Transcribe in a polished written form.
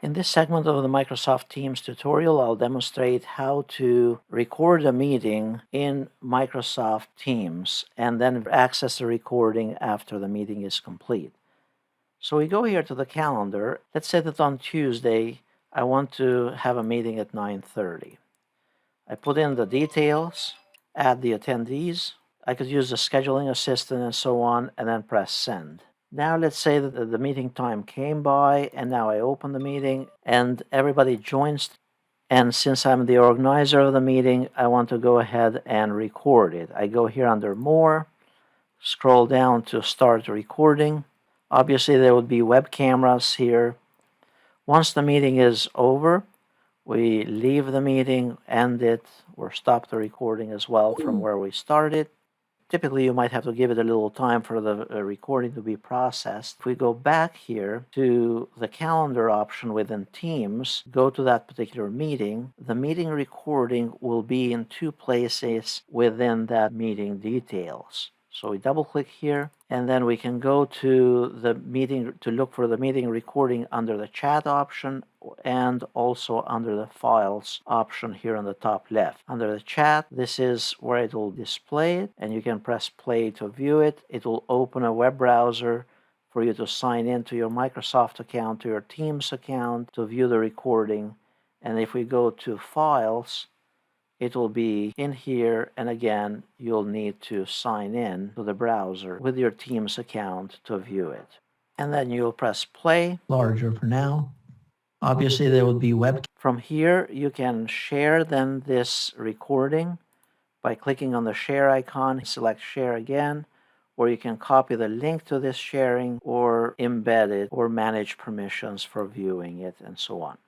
In this segment of the Microsoft Teams tutorial, I'll demonstrate how to record a meeting in Microsoft Teams and then access the recording after the meeting is complete. So we go here to the calendar. Let's say that on Tuesday, I want to have a meeting at 9:30. I put in the details, add the attendees. I could use the scheduling assistant and so on, and then press send. Now let's say that the meeting time came by, and now I open the meeting and everybody joins. And since I'm the organizer of the meeting, I want to go ahead and record it. I go here under more, scroll down to start recording. Obviously there would be web cameras here. Once the meeting is over, we leave the meeting, end it, or stop the recording as well from where we started. Typically, you might have to give it a little time for the recording to be processed. If we go back here to the calendar option within Teams, go to that particular meeting, the meeting recording will be in two places within that meeting details. So we double click here, and then we can go to the meeting to look for the meeting recording under the chat option and also under the files option here on the top left. Under the chat, this is where it will display it, and you can press play to view it. It will open a web browser for you to sign in to your Microsoft account, to your Teams account, to view the recording. And if we go to files, it will be in here, and again, you'll need to sign in to the browser with your Teams account to view it. And then you'll press play. Larger for now. Obviously, there will be web. From here, you can share then this recording by clicking on the share icon, select share again, or you can copy the link to this sharing or embed it or manage permissions for viewing it and so on.